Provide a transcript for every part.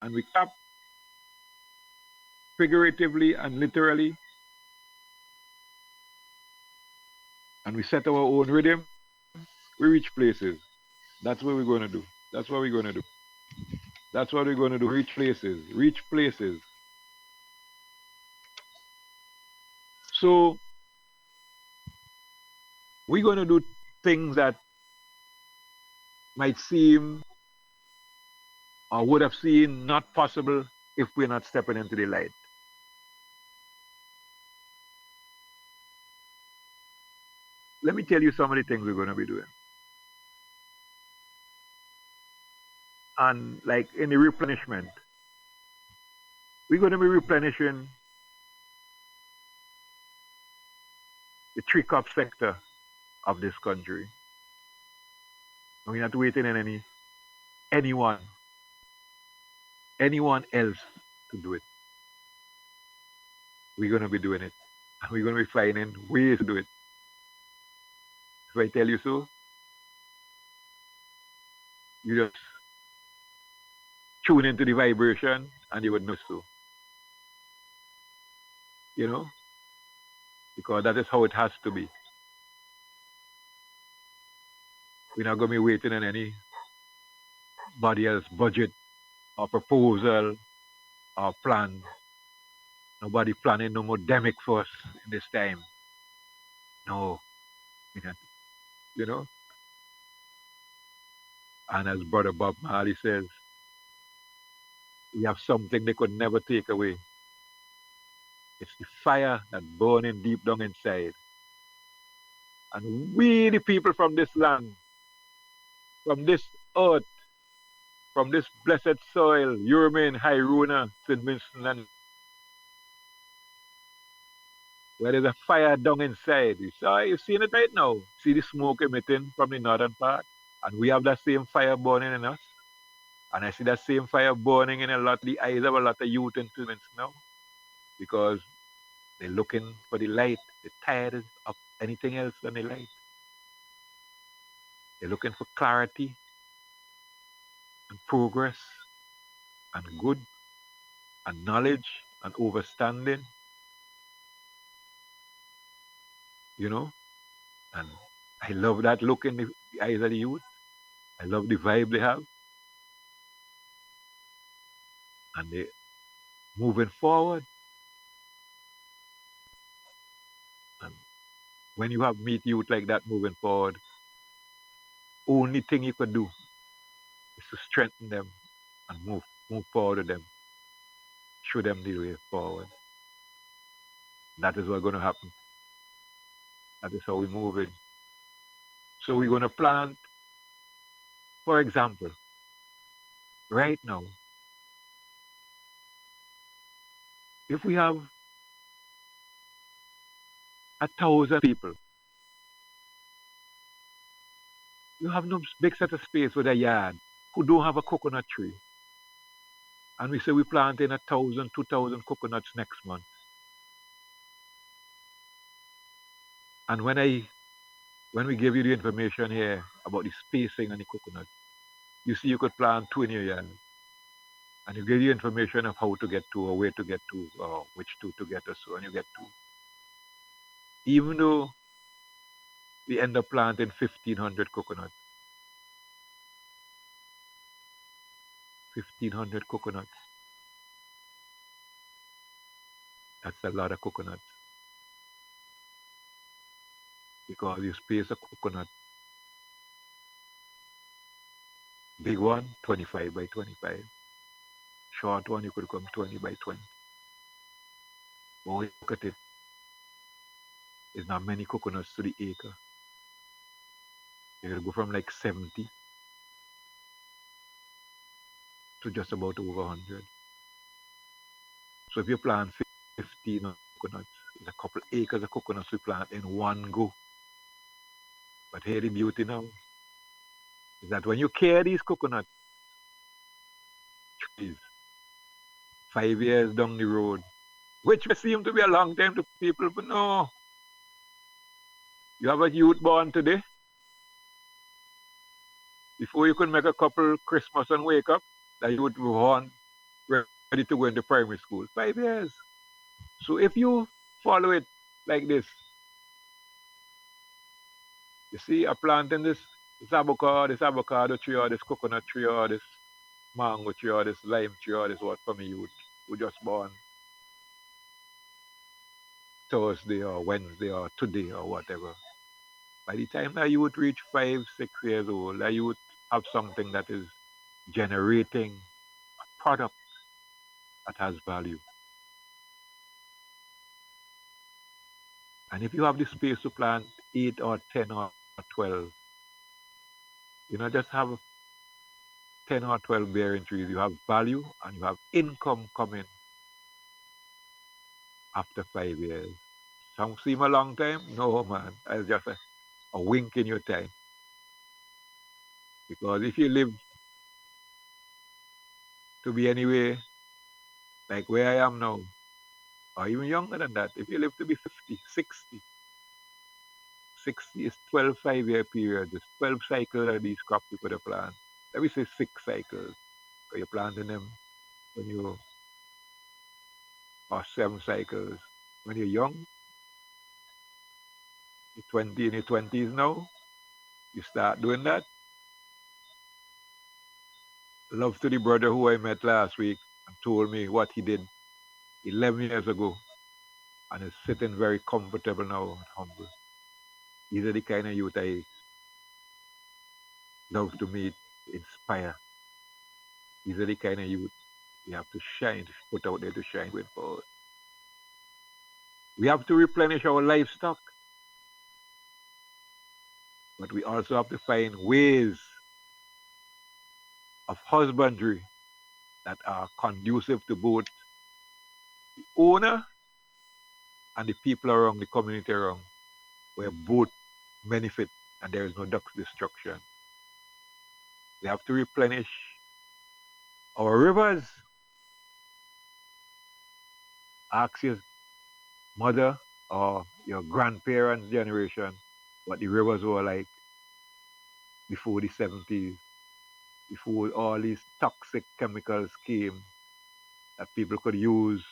and we clap figuratively and literally, and we set our own rhythm, we reach places. That's what we're going to do. That's what we're going to do. That's what we're going to do. Reach places. Reach places. So we're going to do things that might seem or would have seemed not possible if we're not stepping into the light. Let me tell you some of the things we're going to be doing. And like in the replenishment, we're going to be replenishing the three cup sector of this country. And we're not waiting on anyone else to do it. We're going to be doing it. And we're going to be finding ways to do it. If I tell you so, you just tune into the vibration and you would know so. You know? Because that is how it has to be. We're not going to be waiting on anybody else's budget or proposal or plan. Nobody planning no more demic for us in this time. No. You know? And as Brother Bob Marley says, we have something they could never take away. It's the fire that burning deep down inside. And we, the people from this land, from this earth, from this blessed soil, Urmain, Hyruna, St. Vincent, and where there's a fire down inside. You've seen it right now. See the smoke emitting from the northern part? And we have that same fire burning in us. And I see that same fire burning in the eyes of a lot of youth in St. Vincent now. Because they're looking for the light. They're tired of anything else than the light. They're looking for clarity and progress and good and knowledge and understanding. You know? And I love that look in the eyes of the youth. I love the vibe they have. And they're moving forward. And when you have meet youth like that moving forward, only thing you could do is to strengthen them and move forward with them. Show them the way forward. That is what's going to happen. That is how we move in. So we're going to plant, for example, right now, if we have 1,000 people, you have no big set of space with a yard who don't have a coconut tree. And we say we're planting 1,000, 2,000 coconuts next month. And when we give you the information here about the spacing and the coconut, you see you could plant 2 in your yard. And you give you information of how to get to or where to get to or which two to get or so, and you get 2. Even though we end up planting 1,500 coconuts. 1,500 coconuts. That's a lot of coconuts. Because you space a coconut. Big one, 25 by 25. Short one, you could come 20 by 20. But when you look at it, there's not many coconuts to the acre. You're going to go from like 70 to just about over 100. So if you plant 15 coconuts, it's a couple acres of coconuts we plant in one go. But here the beauty now is that when you care these coconut trees, 5 years down the road, which may seem to be a long time to people, but no. You have a youth born today. Before you could make a couple Christmas and wake up, that youth born ready to go into primary school. 5 years. So if you follow it like this, you see a planting this avocado tree or this coconut tree or this mango tree or this lime tree or this what from a youth who just born Thursday or Wednesday or today or whatever. By the time that you would reach 5, 6 years old, that you would have something that is generating a product that has value. And if you have the space to plant 8 or 10 or 12, you know, just have 10 or 12 bearing trees, you have value and you have income coming after 5 years. Some seem a long time? No, man. It's just a wink in your time. Because if you live to be anyway like where I am now, or even younger than that, if you live to be 50, 60, 60 is 12 5 year periods. It's 12 cycles of these crops you put a plant. Let me say 6 cycles. So you're planting them when you are 7 cycles. When you're young, you're 20 in your 20s now, you start doing that. Love to the brother who I met last week and told me what he did 11 years ago and is sitting very comfortable now and humble. These are the kind of youth I love to meet, inspire. These are the kind of youth we have to shine, to put out there to shine with forward. We have to replenish our livestock, but we also have to find ways of husbandry that are conducive to both the owner and the people around the community around, where both benefit and there is no destruction. We have to replenish our rivers. Ask your mother or your grandparents' generation what the rivers were like before the 70s, before all these toxic chemicals came that people could use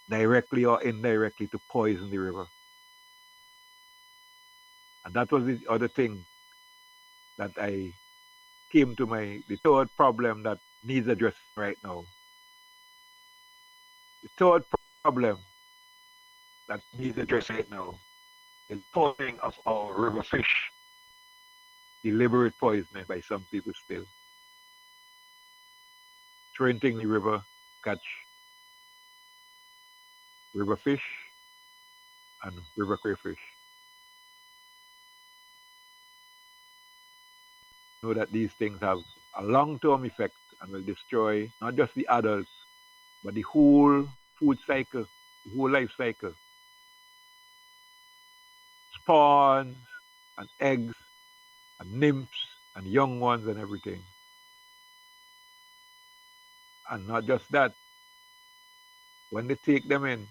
directly or indirectly to poison the river. And that was the other thing that I came to the third problem that needs addressing right now. The third problem that needs addressing right now is poisoning of our river fish, deliberate poisoning by some people still. Trenching the river, catch river fish and river crayfish. Know that these things have a long-term effect and will destroy not just the adults, but the whole food cycle, the whole life cycle. Spawns and eggs and nymphs and young ones and everything. And not just that, when they take them in,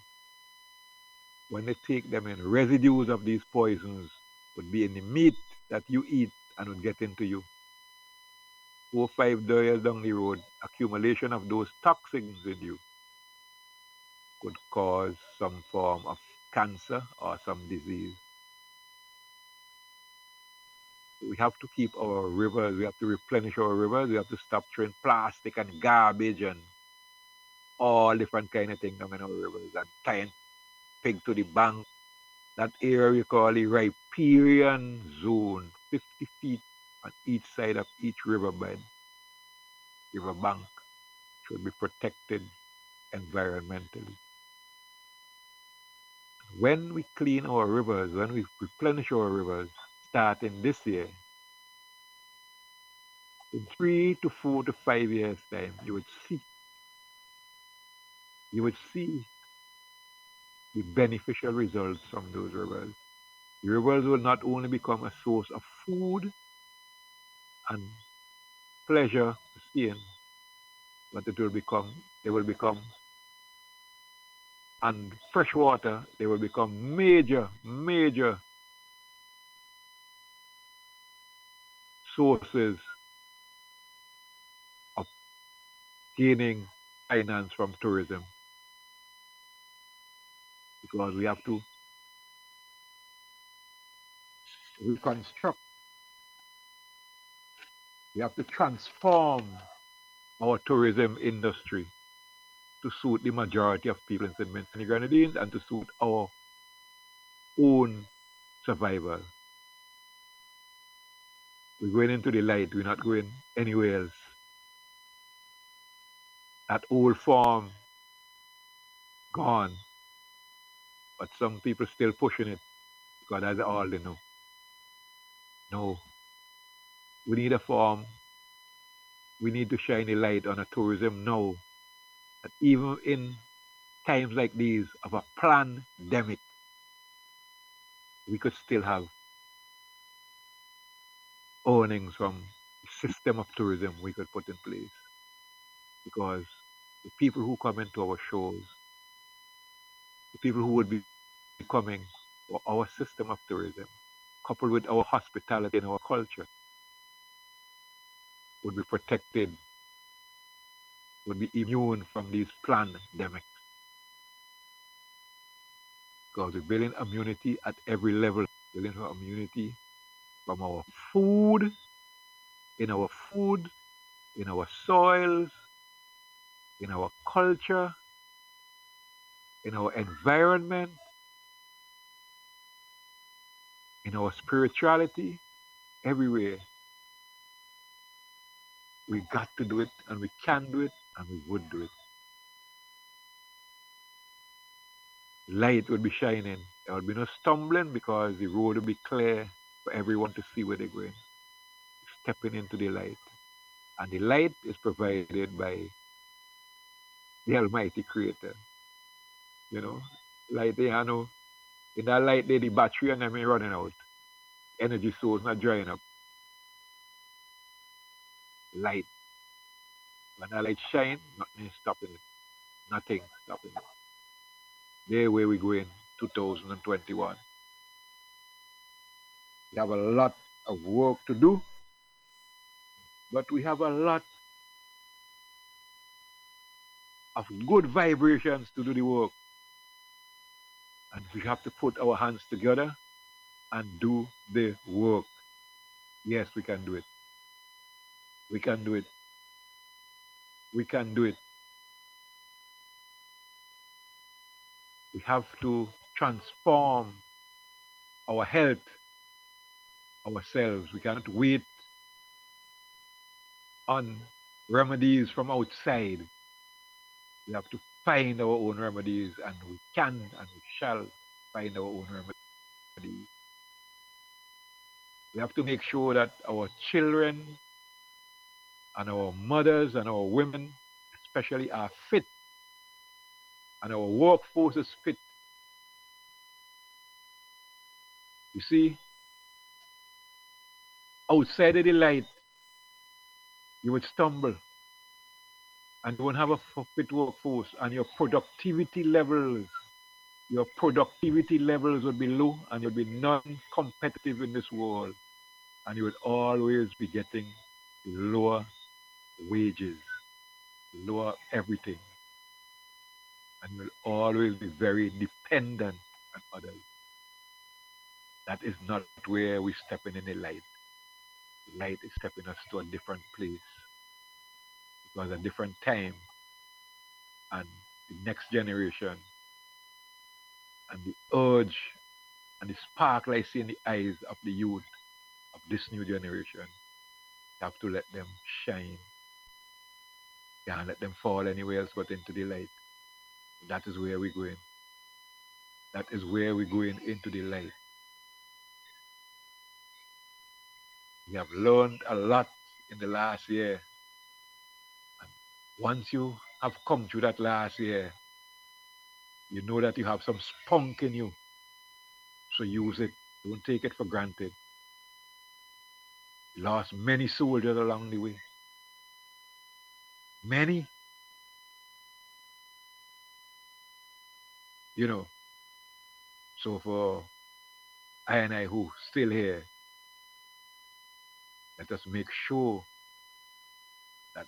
residues of these poisons would be in the meat that you eat and would get into you. 4 or 5 years down the road, accumulation of those toxins in you could cause some form of cancer or some disease. We have to keep our rivers, we have to replenish our rivers, we have to stop throwing plastic and garbage and all different kind of things down in our rivers and tying pig to the bank. That area we call the riparian zone, 50 feet on each side of each riverbed, riverbank, should be protected environmentally. When we clean our rivers, when we replenish our rivers, starting this year, in 3 to 4 to 5 years time, you would see the beneficial results from those rivers. The rivers will not only become a source of food and pleasure to see in, but they will become, and fresh water, they will become major sources of gaining finance from tourism because we have to reconstruct, we have to transform our tourism industry to suit the majority of people in St. Vincent and the Grenadines and to suit our own survival. We're going into the light, we're not going anywhere else. That old form gone, but some people still pushing it because that's all they know. No, we need a form. We need to shine a light on a tourism now. That even in times like these of a pandemic, we could still have earnings from the system of tourism we could put in place. Because the people who come into our shows, the people who would be coming for our system of tourism, coupled with our hospitality and our culture, would be protected, would be immune from these pandemics. Because we're building immunity at every level, building immunity from our food, in our food, in our soils, in our culture, in our environment, in our spirituality, everywhere. We got to do it, and we can do it, and we would do it. Light would be shining. There would be no stumbling because the road would be clear for everyone to see where they're going. Stepping into the light. And the light is provided by the Almighty Creator. You know, light there, I know, in that light there, the battery and them ain't running out. Energy source not drying up. Light. When that light shine, nothing is stopping it. Nothing stopping it. There where we going, 2021. We have a lot of work to do, but we have a lot of good vibrations to do the work. And we have to put our hands together and do the work. Yes, we can do it. We can do it. We can do it. We have to transform our health ourselves. We cannot wait on remedies from outside. We have to find our own remedies, and we can and we shall find our own remedies. We have to make sure that our children and our mothers and our women, especially, are fit, and our workforce is fit. You see, outside of the light, you would stumble and you won't have a fit workforce, and your productivity levels would be low, and you'll be non-competitive in this world, and you would always be getting lower wages, lower everything, and you'll always be very dependent on others. That is not where we're stepping in the light. The light is stepping us to a different place. Because a different time, and the next generation, and the urge and the sparkle I see in the eyes of the youth of this new generation, you have to let them shine. You can't let them fall anywhere else but into the light. That is where we're going. That is where we're going, into the light. We have learned a lot in the last year. And once you have come through that last year, you know that you have some spunk in you. So use it. Don't take it for granted. You lost many soldiers along the way. Many, you know. So for I and I who still here, let us make sure that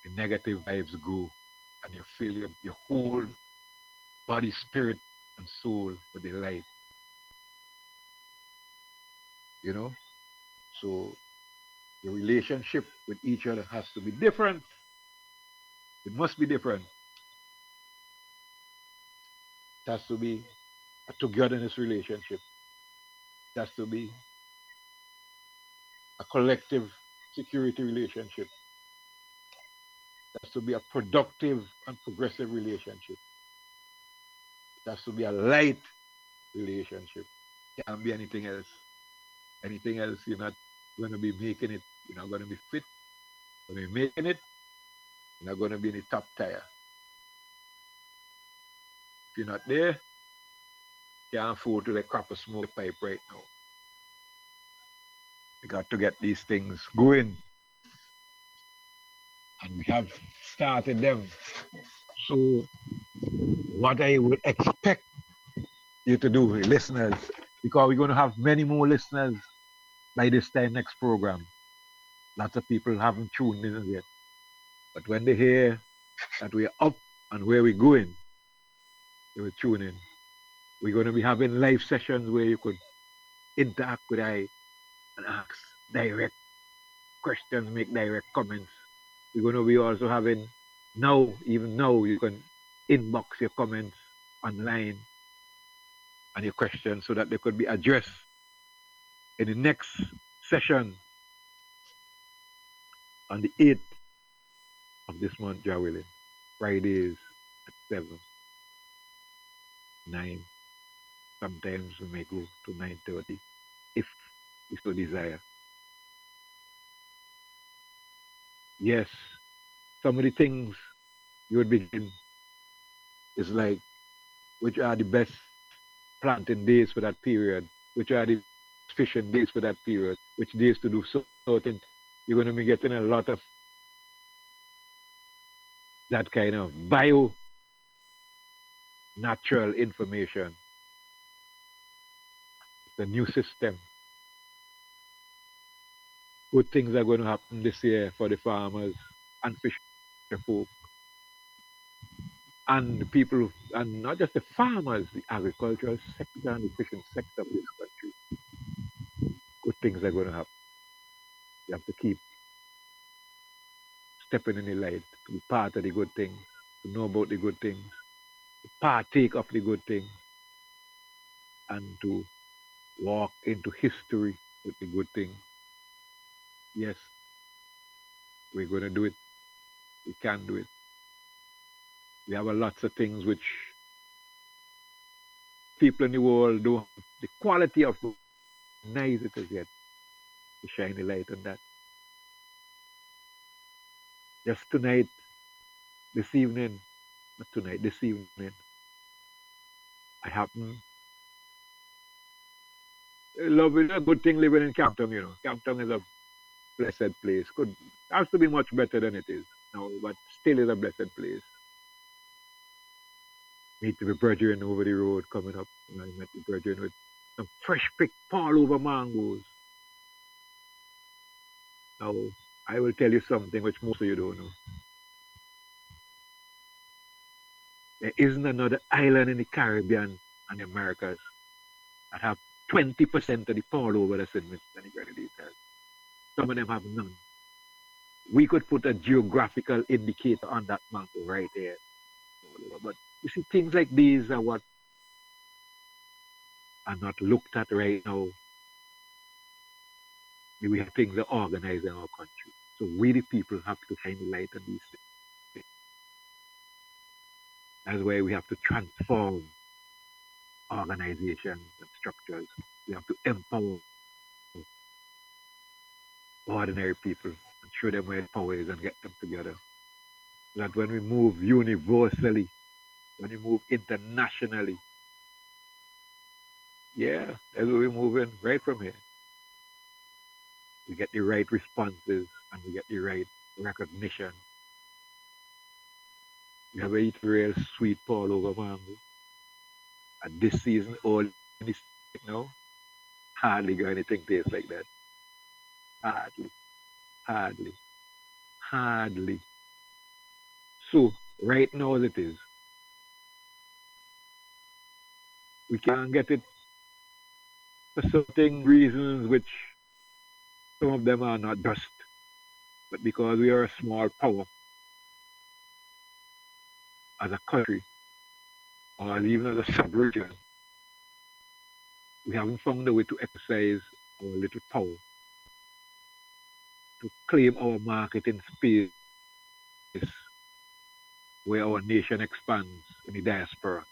the negative vibes go. and you fill your whole body, spirit, and soul with the light. You know, so your relationship with each other has to be different. It must be different. It has to be a togetherness relationship. It has to be a collective security relationship. It has to be a productive and progressive relationship. It has to be a light relationship. It can't be anything else. Anything else, you're not going to be making it. You're not going to be fit. When you're making it, you're not going to be in the top tier. If you're not there, you can't afford to like crop a smoke pipe right now. We got to get these things going, and we have started them. So, what I would expect you to do, listeners, because we're going to have many more listeners by this time next program. Lots of people haven't tuned in yet, but when they hear that we're up and where we're going, they will tune in. We're going to be having live sessions where you could interact with I and ask direct questions, make direct comments. We're going to be also having now, even now, you can inbox your comments online and your questions so that they could be addressed in the next session on the 8th of this month, Jah willing. Fridays at 7, 9. Sometimes we may go to 9:30 if we so desire. Yes, some of the things you would begin is like, which are the best planting days for that period, which are the fishing days for that period, which days to do certain. You're going to be getting a lot of that kind of bio natural information. The new system. Good things are going to happen this year for the farmers and fisher folk and the people, and not just the farmers, the agricultural sector and the fishing sector of this country. Good things are going to happen. You have to keep stepping in the light to be part of the good things, to know about the good things, to partake of the good things, and to walk into history with the good things. Yes, we're going to do it. We can do it. We have a lots of things which people in the world don't have the quality of nice it is yet to shine the light on that. Just tonight, this evening, not tonight, this evening, I happen love is a good thing living in Campton, you know. Campton is a blessed place. Could has to be much better than it is now, but still is a blessed place. Meet the brethren over the road coming up. And I met the brethren with some fresh picked fall over mangoes. Now, I will tell you something which most of you don't know. There isn't another island in the Caribbean and the Americas that have 20% of the fall over that's in the Grenadines has. Some of them have none. We could put a geographical indicator on that mango right there. But you see, things like these are what are not looked at right now. We have things that are organized in our country. So we, the people, have to shine the light on these things. That's why we have to transform organizations and structures. We have to empower ordinary people and show them where power is and get them together. So that when we move universally, when we move internationally, yeah, that's where we're moving right from here. We get the right responses and we get the right recognition. We have eat real sweet Paul over mango. At this season, all in this now, hardly got anything taste like that. Hardly, hardly, hardly. So right now as it is. We can't get it for certain reasons, which some of them are not just, but because we are a small power as a country, or even as a sub-region, we haven't found a way to exercise our little power to claim our marketing space where our nation expands in the diaspora.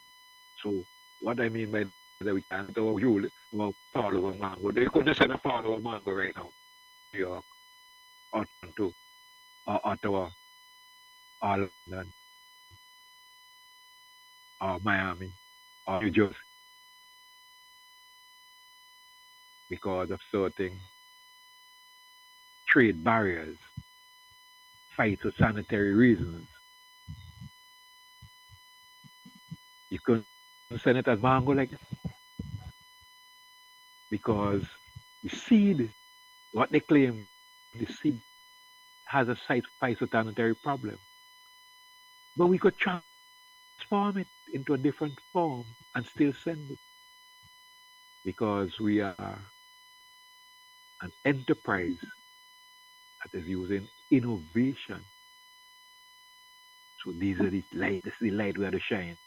So what I mean by that, we can't get our Jule, our part of our mango. They couldn't send a part of our mango right now. New York, or Toronto, or Ottawa, or London, or Miami, or New Jersey because of certain trade barriers, phytosanitary reasons. You couldn't send it as mango like this because the seed, what they claim, the seed has a phytosanitary problem. But we could transform it into a different form and still send it because we are an enterprise that is using innovation. So these are the light, this is the light we are to shine.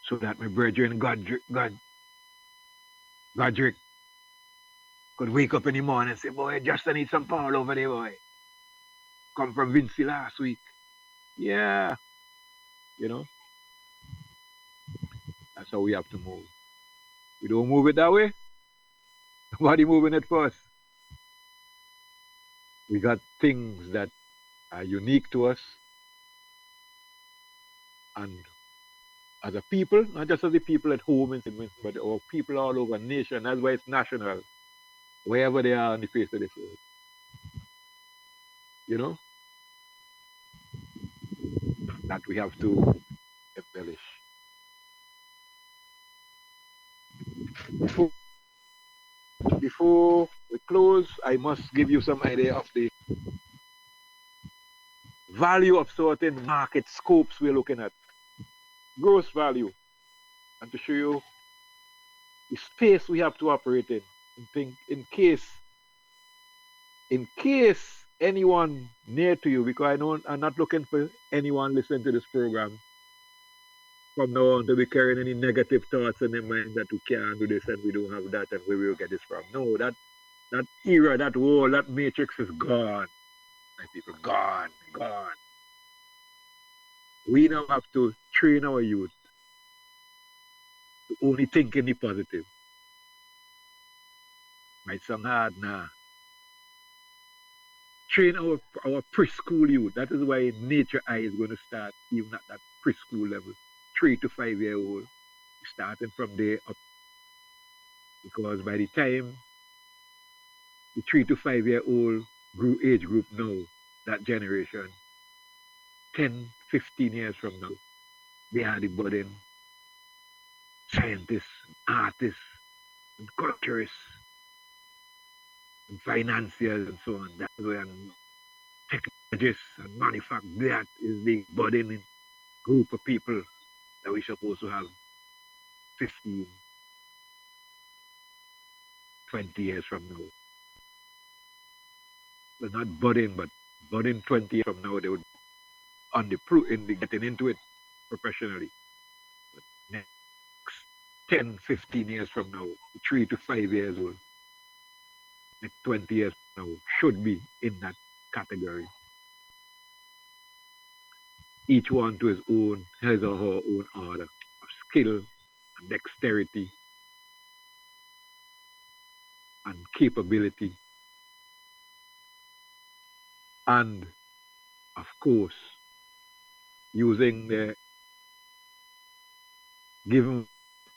So that my brethren, Godric could wake up in the morning and say, boy, just I need some power over there, boy. Come from Vinci last week. Yeah, you know, that's how we have to move. We don't move it that way. Nobody moving it for us. We got things that are unique to us. And as a people, not just as the people at home in St. Vincent, but our people all over the nation. That's why it's national, wherever they are on the face of this earth. You know, that we have to embellish. Before, before we close, I must give you some idea of the value of certain market scopes we're looking at. Gross value. And to show you the space we have to operate in. In case anyone near to you, because I know I'm not looking for anyone listening to this program from now on to be carrying any negative thoughts in their mind that we can't do this and we don't have that and where we'll get this from. No, that era, that world, that matrix is gone. My people, gone, gone. We now have to train our youth to only think in the positive. Might sound hard now. Train our preschool youth. That is why Nature Eye is going to start even at that preschool level, 3 to 5 year old, starting from there up. Because by the time the 3 to 5 year old age group now, that generation, 10, 15 years from now, they are the budding scientists, artists, and culturists, and financiers, and so on. That's where technologists and manufacturers, that is the budding group of people that we're supposed to have 15, 20 years from now. Well, not budding, but budding 20 years from now, they would on the getting into it professionally. But next 10, 15 years from now, 3 to 5 years old, next 20 years from now, should be in that category. Each one to his or her own order of skill and dexterity and capability. And of course, using the given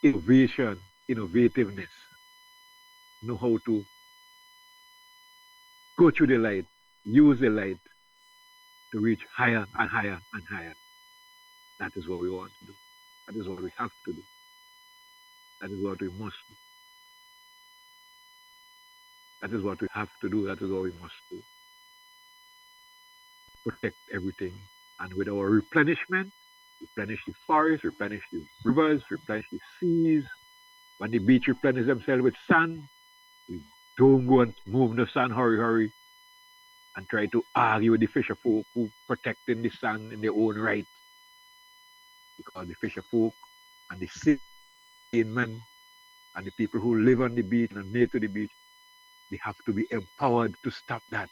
innovation, innovativeness, know how to go through the light, use the light to reach higher and higher and higher. That is what we want to do. That is what we have to do. That is what we must do. That is what we have to do. That is what we must do. Protect everything. And with our replenishment, replenish the forest, replenish the rivers, replenish the seas. When the beach replenish themselves with sand, we don't go and move the sand hurry and try to argue with the fisher folk who protecting the sand in their own right. Because the fisher folk and the seamen and the people who live on the beach and near to the beach, they have to be empowered to stop that.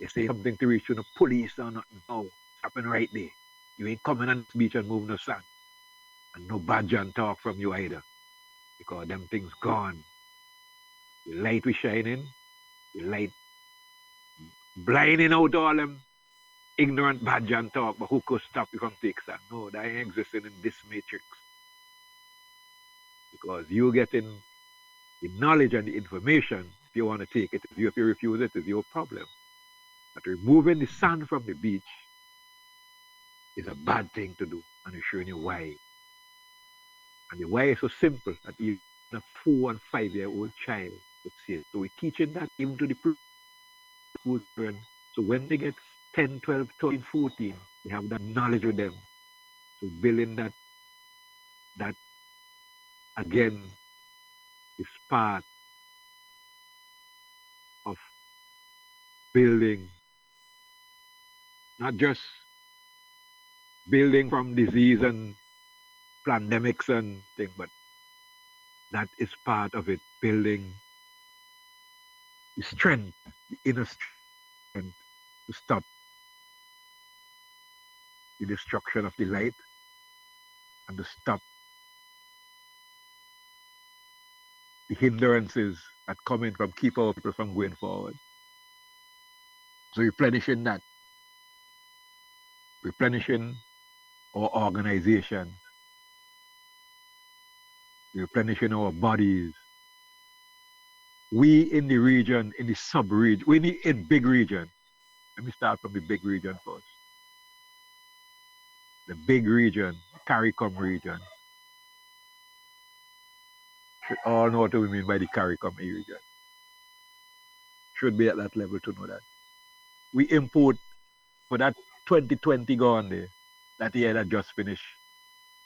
They say something to reach to the police or nothing. No, it's happening right there. You ain't coming on the beach and moving no sand. And no badger and talk from you either. Because them things gone. The light we shining, the light blinding out all them ignorant badger and talk, but who could stop you from taking sand? No, that ain't existing in this matrix. Because you getting the knowledge and the information, if you want to take it, if you refuse it, is your problem. But removing the sand from the beach is a bad thing to do, and we're showing you why. And the why is so simple that even a 4 and 5-year-old child would see it. So we're teaching that even to the preschool children. So when they get 10, 12, 13, 14, they have that knowledge with them. So building that again is part of building, not just building from disease and pandemics and things, but that is part of it, building the strength, the inner strength to stop the destruction of the light and to stop the hindrances that come in from keep our people from going forward. So replenishing that, replenishing our organization, replenishing our bodies. We in the region, in the sub-region, we need in big region. Let me start from the big region first. The big region, CARICOM region. Should all know what we mean by the CARICOM region. Should be at that level to know that. We import for that 2020 gone there, that year that just finished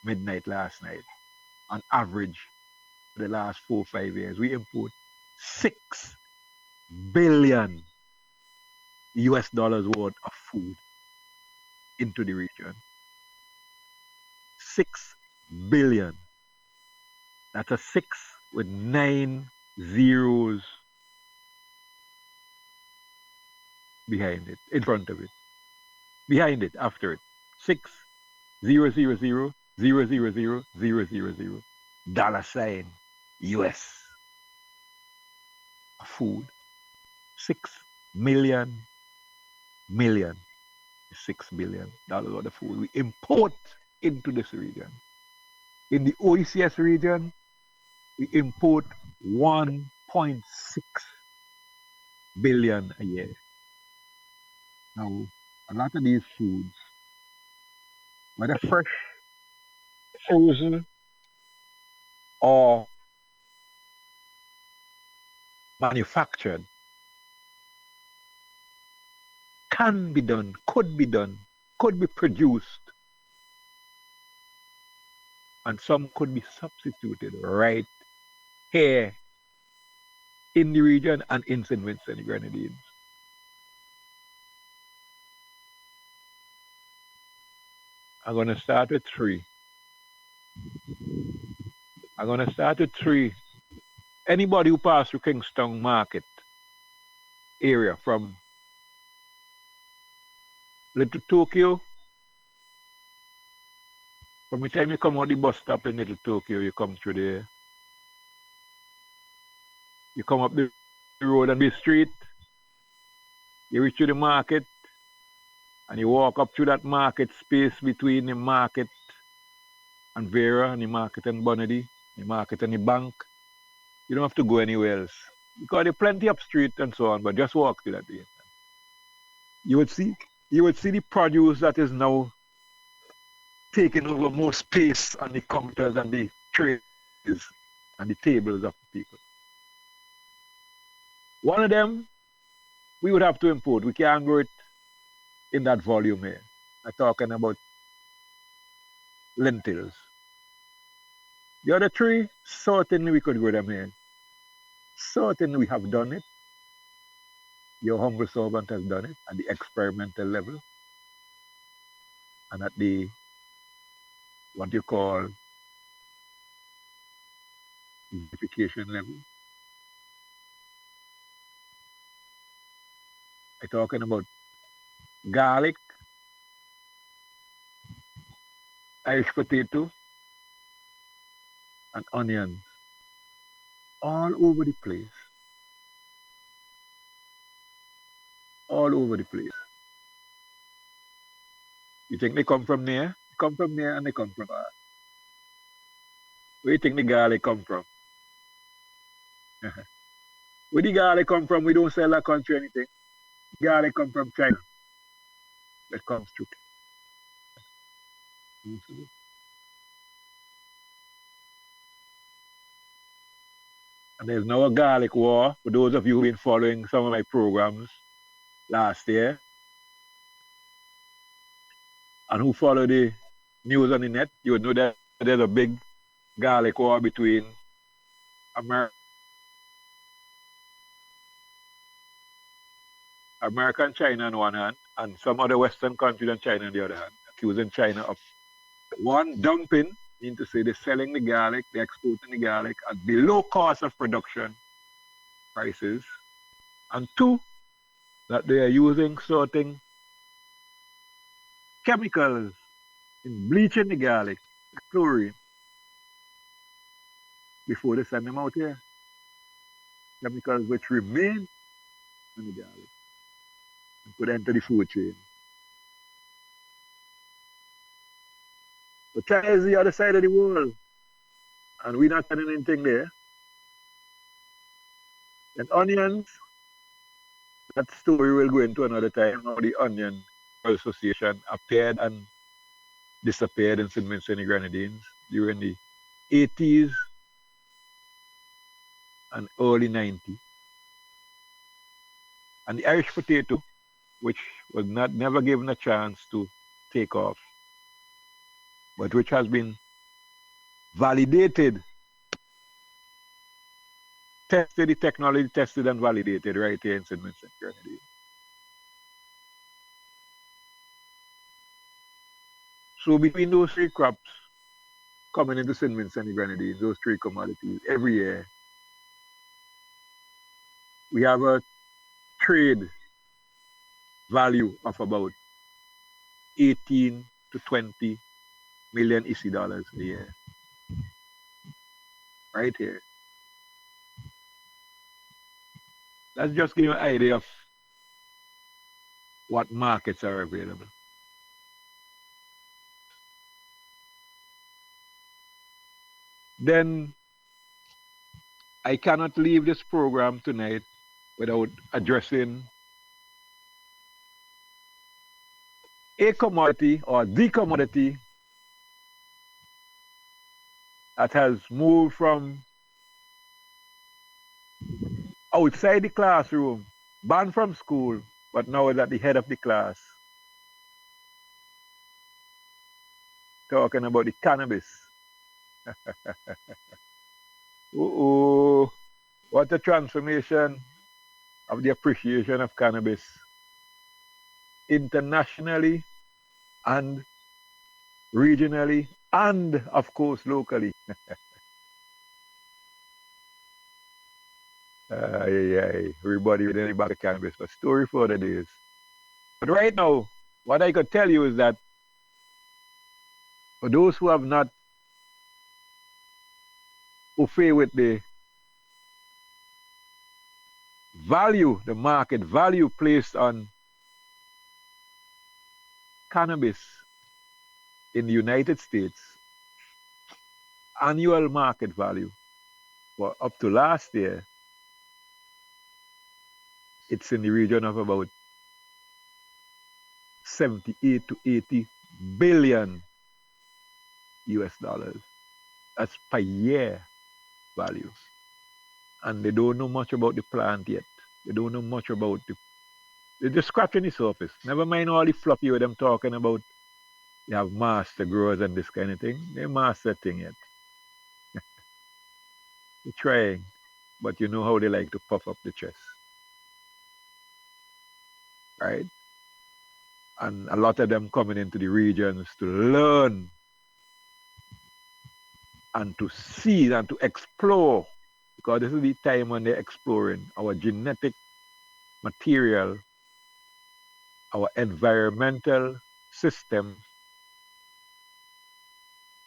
midnight last night, on average, for the last 4 or 5 years, we import $6 billion US dollars worth of food into the region. 6 billion. That's a 6 with 9 zeros behind it, in front of it, behind it, after it. 6 0 0 0 0 0 0 0 0 0 dollar sign US food. 6 million million $6 billion worth of food we import into this region. In the OECS region, we import 1.6 billion a year. Now, a lot of these foods, whether fresh, frozen, or manufactured, can be done, could be produced, and some could be substituted right here in the region and in St. Vincent and the Grenadines. I'm going to start with 3. I'm going to start with 3. Anybody who passed through Kingston Market area from Little Tokyo, from the time you come out the bus stop in Little Tokyo, you come through there. You come up the road and the street, you reach to the market, and you walk up through that market space between the market and Vera, and the market and Bonady, the market and the bank. You don't have to go anywhere else. Because there's plenty up street and so on, but just walk through that way. You would see the produce that is now taking over more space on the counters and the trays and the tables of the people. One of them, we would have to import. We can't grow it in that volume here. I'm talking about lentils. The other three, certainly we could grow them here. Certainly we have done it. Your humble servant has done it at the experimental level and at the what you call verification level. I'm talking about garlic, Irish potato, and onions all over the place. All over the place. You think they come from there? They come from there and they come from us. Where you think the garlic come from? Where the garlic come from? We don't sell that country anything. Garlic come from China. That comes through. And there's now a garlic war. For those of you who've been following some of my programs last year and who follow the news on the net, you would know that there's a big garlic war between America and China on one hand, and some other Western countries and China on the other hand, accusing China of one, dumping, mean to say they're selling the garlic, they're exporting the garlic at below cost of production prices, and two, that they are using certain chemicals in bleaching the garlic, chlorine, before they send them out here. Chemicals which remain in the garlic and could enter the food chain. But China is the other side of the world, and we're not selling anything there. And onions, that story will go into another time, how the Onion Association appeared and disappeared in St. Vincent and the Grenadines during the 80s and early 90s. And the Irish potato, which was never given a chance to take off, but which has been validated, tested, the technology tested and validated right here in St. Vincent and Grenadines. So between those three crops coming into St. Vincent and the Grenadines, those three commodities, every year, we have a trade value of about 18 to 20 million EC dollars a year. Right here. Let's just give you an idea of what markets are available. Then I cannot leave this program tonight without addressing a commodity or the commodity that has moved from outside the classroom, banned from school, but now is at the head of the class. Talking about the cannabis. Oh, what a transformation of the appreciation of cannabis internationally and regionally and, of course, locally. Everybody with any bag of cannabis, but story for the days. But right now, what I could tell you is that for those who have not au fait with the value, the market value placed on cannabis in the United States, annual market value for up to last year, it's in the region of about 78 to 80 billion US dollars. That's per year value. And they don't know much about the plant yet. They don't know much about they're just scratching the surface. Never mind all the fluffy with them talking about You have master growers and this kind of thing. They master thing yet. They're trying, but you know how they like to puff up the chest, right? And a lot of them coming into the regions to learn and to see and to explore, because this is the time when they're exploring our genetic material, our environmental system,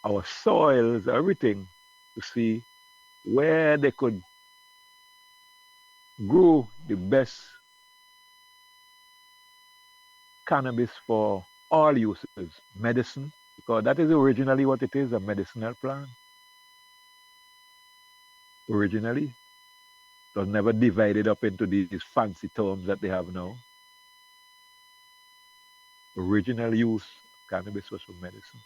our soils, everything, to see where they could grow the best cannabis for all uses, medicine, because that is originally what it is, a medicinal plant. Originally, it was never divided up into these fancy terms that they have now. Original use of cannabis was for medicine.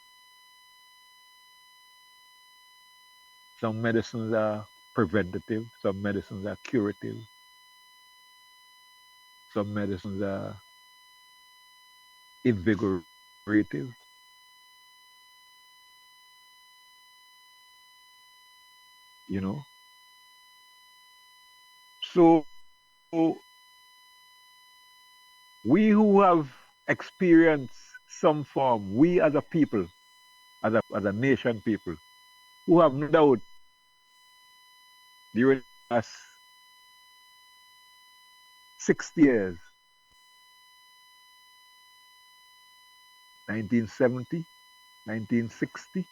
Some medicines are preventative, some medicines are curative, some medicines are invigorative, you know. So we who have experienced some form, we as a people, as a nation people, who have no doubt during the last 60 years, 1970, 1960,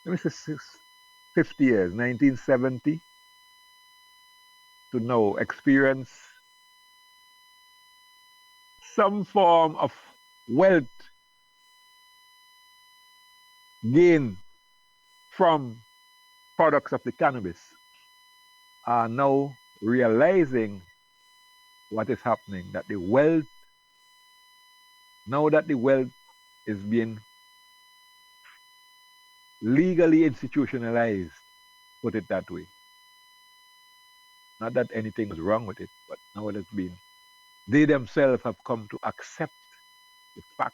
let me say 50 years, 1970 to now, experience some form of wealth gain from products of the cannabis, are now realizing what is happening, that the wealth, now that the wealth is being legally institutionalized, put it that way. Not that anything was wrong with it, but now it has been, they themselves have come to accept the fact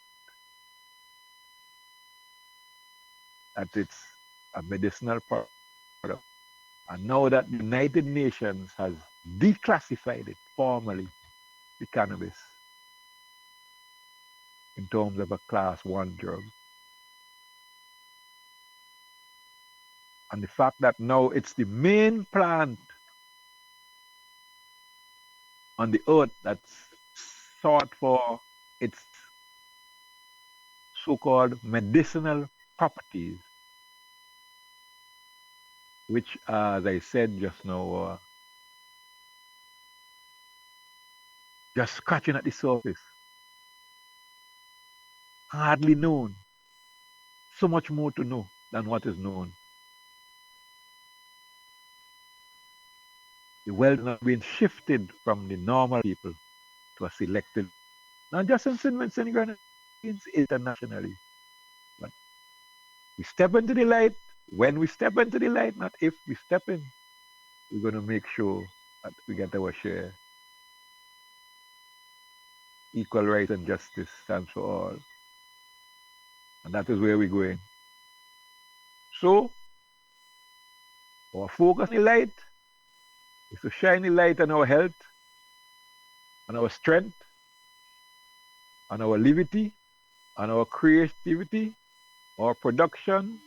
that it's a medicinal product. And now that the United Nations has declassified it formally, the cannabis, in terms of a class 1 drug. And the fact that now it's the main plant on the earth that's sought for its so-called medicinal properties, which, as I said just now, just scratching at the surface, hardly known. So much more to know than what is known. The wealth is now being shifted from the normal people to a selected, not just in St. Vincent and Grenadines, internationally. But we step into the light. When we step into the light, not if we step in, we're going to make sure that we get our share. Equal rights and justice stands for all. And that is where we're going. So, our focus in the light is to shine the light on our health, on our strength, on our liberty, on our creativity, our production,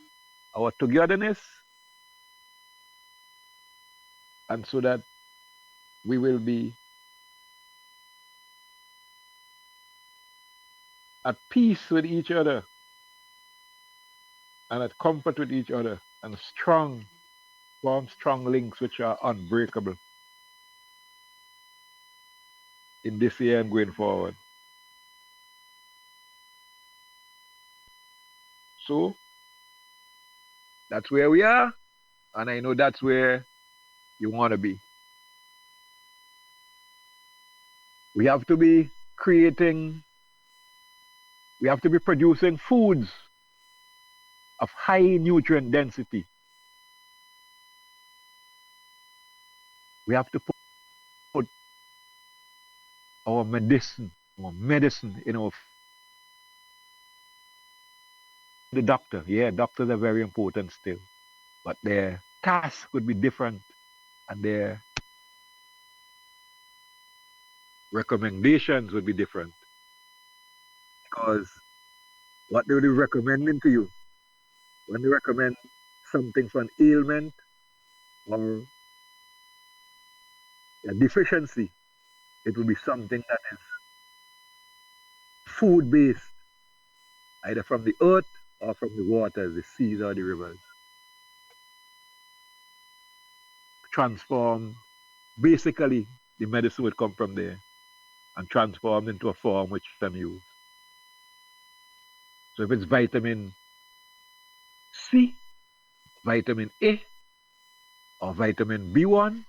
our togetherness, and so that we will be at peace with each other and at comfort with each other and form strong links which are unbreakable in this year and going forward. So that's where we are, and I know that's where you want to be. We have to be creating, we have to be producing foods of high nutrient density. We have to put our medicine in our the doctor. Yeah, doctors are very important still, but their task would be different and their recommendations would be different because what they will be recommending to you when they recommend something for an ailment or a deficiency, it will be something that is food based, either from the earth or from the waters, the seas or the rivers. Transform, basically, the medicine would come from there and transform into a form which you can use. So if it's vitamin C, vitamin A, or vitamin B1,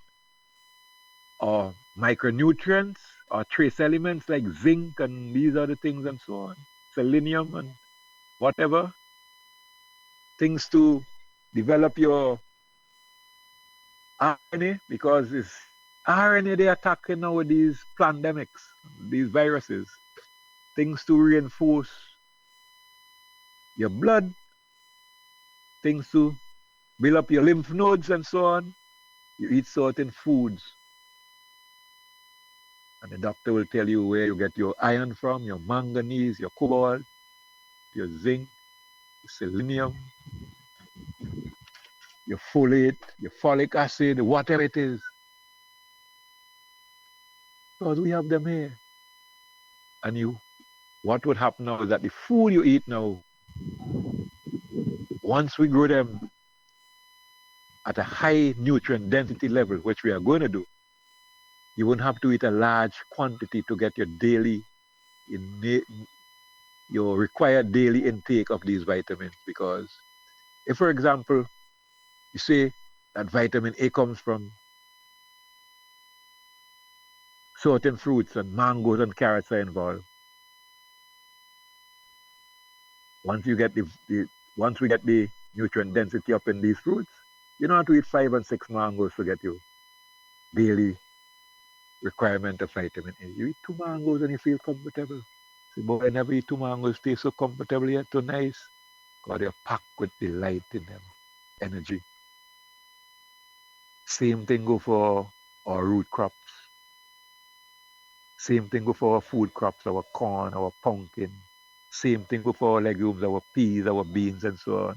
or micronutrients, or trace elements like zinc and these other things and so on, selenium and whatever, things to develop your RNA because it's RNA they're attacking now with these pandemics, these viruses, things to reinforce your blood, things to build up your lymph nodes and so on. You eat certain foods, and the doctor will tell you where you get your iron from, your manganese, your cobalt, your zinc, your selenium, your folate, your folic acid, whatever it is. Because we have them here. And what would happen now is that the food you eat now, once we grow them at a high nutrient density level, which we are going to do, you won't have to eat a large quantity to get your your required daily intake of these vitamins. Because if, for example, you say that vitamin A comes from certain fruits and mangoes and carrots are involved, once you get once we get the nutrient density up in these fruits, you don't have to eat 5 and 6 mangoes to get your daily requirement of vitamin A. You eat 2 mangoes and you feel comfortable. See, boy, I never eat 2 mangoes, taste so comfortable yet, too nice. Because they're packed with delight in them, energy. Same thing go for our root crops. Same thing go for our food crops, our corn, our pumpkin. Same thing go for our legumes, our peas, our beans, and so on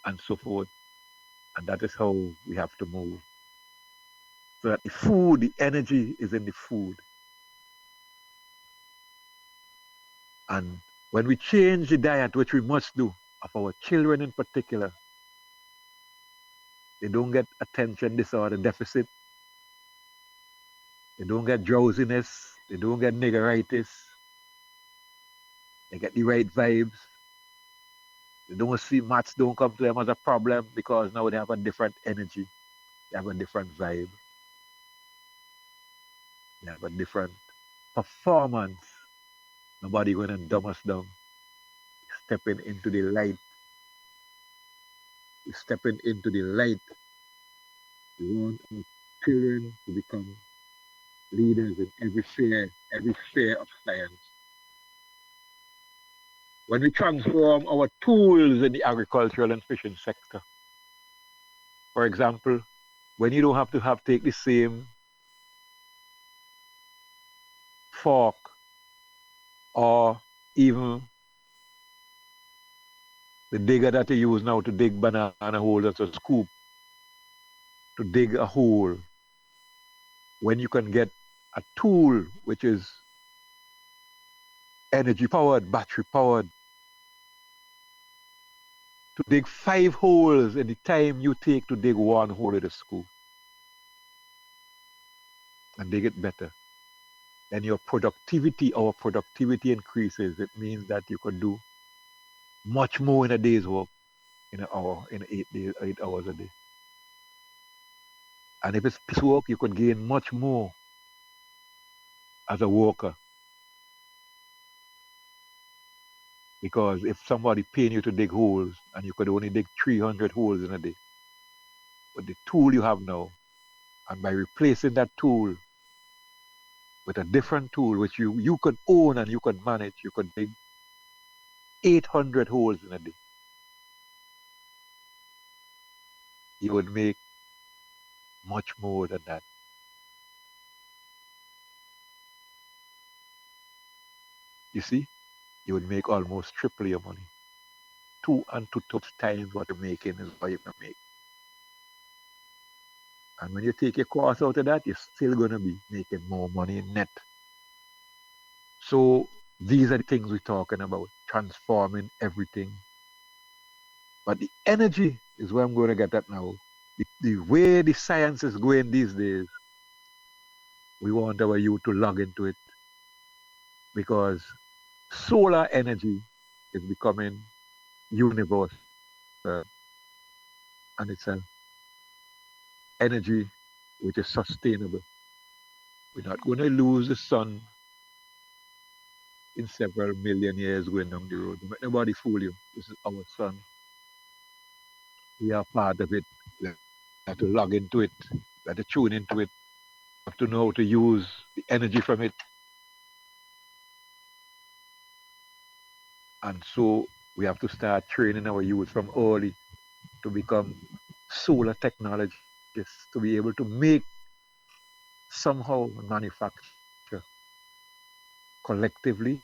and so forth. And that is how we have to move. So that the food, the energy is in the food. And when we change the diet, which we must do, of our children in particular, they don't get attention disorder deficit, they don't get drowsiness, they don't get niggeritis, they get the right vibes. They don't see maths don't come to them as a problem because now they have a different energy, they have a different vibe, they have a different performance. Nobody gonna dumb us down. Stepping into the light. We're stepping into the light. We want our children to become leaders in every sphere of science. When we transform our tools in the agricultural and fishing sector, for example, when you don't have to take the same fork or even the digger that you use now to dig banana holes as a scoop, to dig a hole, when you can get a tool which is energy powered, battery powered, to dig 5 holes in the time you take to dig 1 hole in the scoop and dig it better, then our productivity increases. It means that you could do much more in a day's work in an hour, in 8 hours a day. And if it's piecework, you could gain much more as a worker. Because if somebody paying you to dig holes and you could only dig 300 holes in a day, with the tool you have now, and by replacing that tool with a different tool which you could own and you could manage, you could dig 800 holes in a day. you would make much more than that. You see, you would make almost triple your money. 2 and 2/3 times what you're making is what you can make. And when you take your cost out of that, you're still going to be making more money net. So these are the things we're talking about, transforming everything. But the energy is where I'm going to get at now. The way the science is going these days, we want our youth to log into it because solar energy is becoming universal and it's an energy which is sustainable. We're not going to lose the sun in several million years going down the road. Don't let nobody fool you. This is our sun. We are part of it. We have to log into it. We have to tune into it. We have to know how to use the energy from it. And so we have to start training our youth from early to become solar technologists, to be able to make somehow manufacture collectively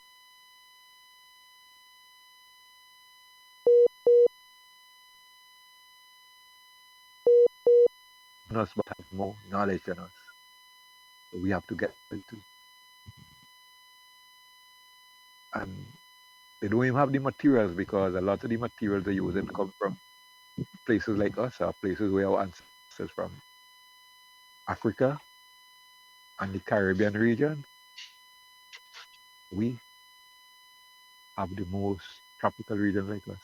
us but have more knowledge than us. So we have to get into. And they don't even have the materials because a lot of the materials they use it come from places like us or places where our ancestors from Africa and the Caribbean region. We have the most tropical region like us.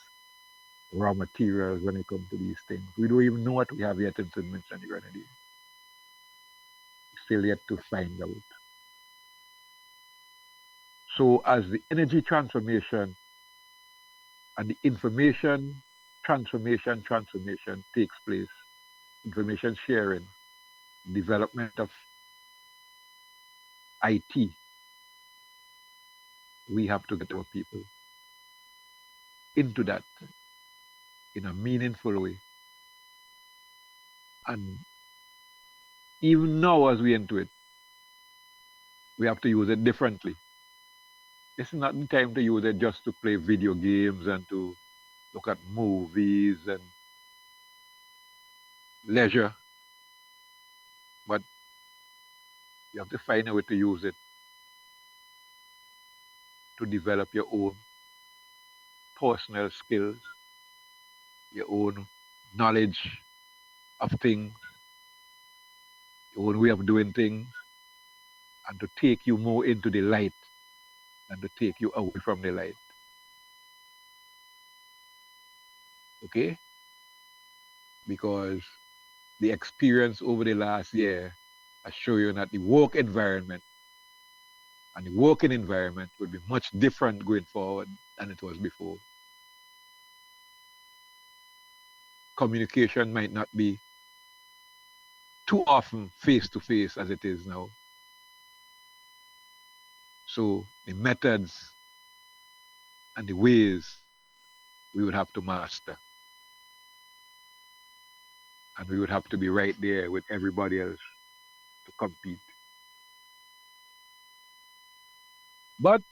Raw materials when it comes to these things. We don't even know what we have yet in St. Vincent and the Grenadines. Still yet to find out. So as the energy transformation and the information transformation takes place, information sharing, development of IT, we have to get our people into that in a meaningful way. And even now, as we into it, we have to use it differently. It's not the time to use it just to play video games and to look at movies and leisure, but you have to find a way to use it to develop your own personal skills, your own knowledge of things, your own way of doing things, and to take you more into the light than to take you away from the light. Okay? Because the experience over the last year has shown you that the work environment and the working environment will be much different going forward than it was before. Communication might not be too often face to face as it is now. So the methods and the ways we would have to master. And we would have to be right there with everybody else to compete. But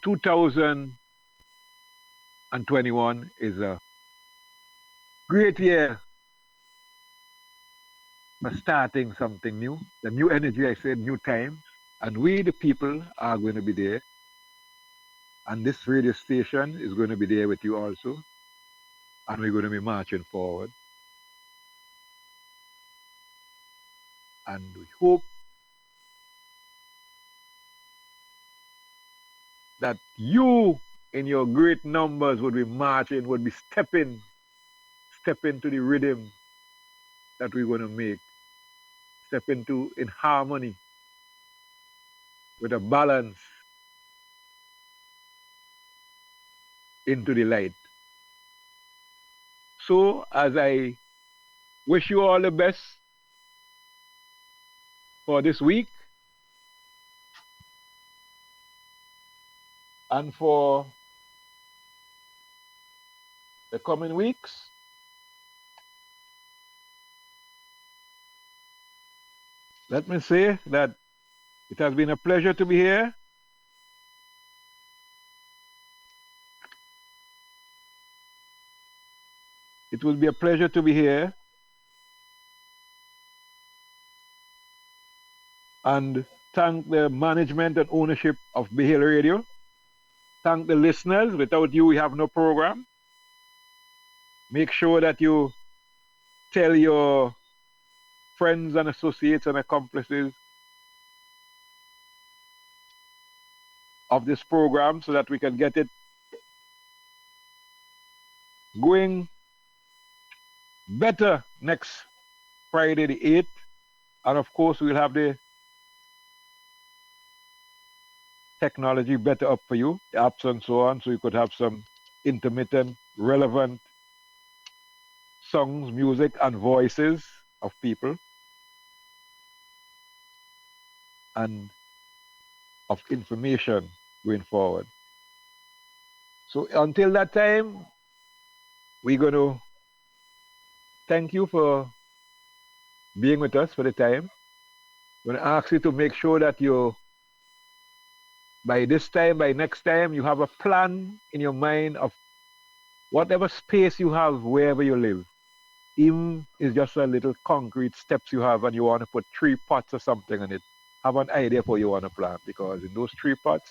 2021 is a great year for starting something new. The new energy, I said, new times. And we, the people, are going to be there. And this radio station is going to be there with you also. And we're going to be marching forward. And we hope that you, in your great numbers, would be marching, would be step into the rhythm that we're going to make, step into in harmony with a balance into the light. So, as I wish you all the best for this week and for the coming weeks, let me say that it has been a pleasure to be here. It will be a pleasure to be here and thank the management and ownership of Be Hill Radio. Thank the listeners. Without you, we have no program. Make sure that you tell your friends and associates and accomplices of this program so that we can get it going better next Friday the 8th. And of course, we'll have the technology better up for you, the apps and so on, so you could have some intermittent, relevant songs, music, and voices of people and of information going forward. So until that time, we're going to thank you for being with us for the time. I'm going to ask you to make sure that you, by this time, by next time, you have a plan in your mind of whatever space you have wherever you live. Even is just a little concrete steps you have and you want to put 3 pots or something in it. Have an idea for you want to plant because in those 3 pots,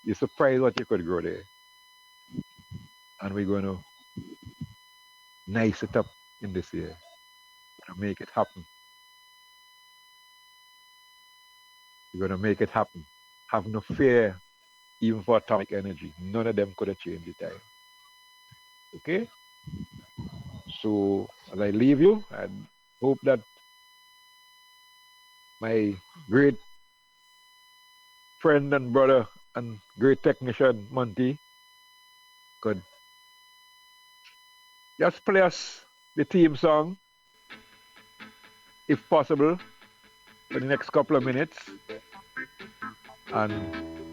you're surprised what you could grow there. And we're going to nice it up in this year to make it happen. We're going to make it happen. Have no fear, even for atomic energy. None of them could have changed the time. Okay? So, as I leave you, I hope that my great friend and brother and great technician, Monty, could just play us the theme song, if possible, for the next couple of minutes. And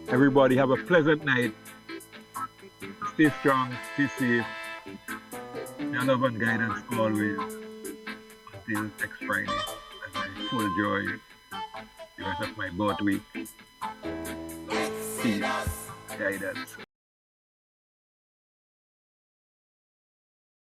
everybody have a pleasant night. Stay strong, stay safe. Your love and guidance always. Until next Friday, as I full joy the rest of my birth week. Peace, guidance.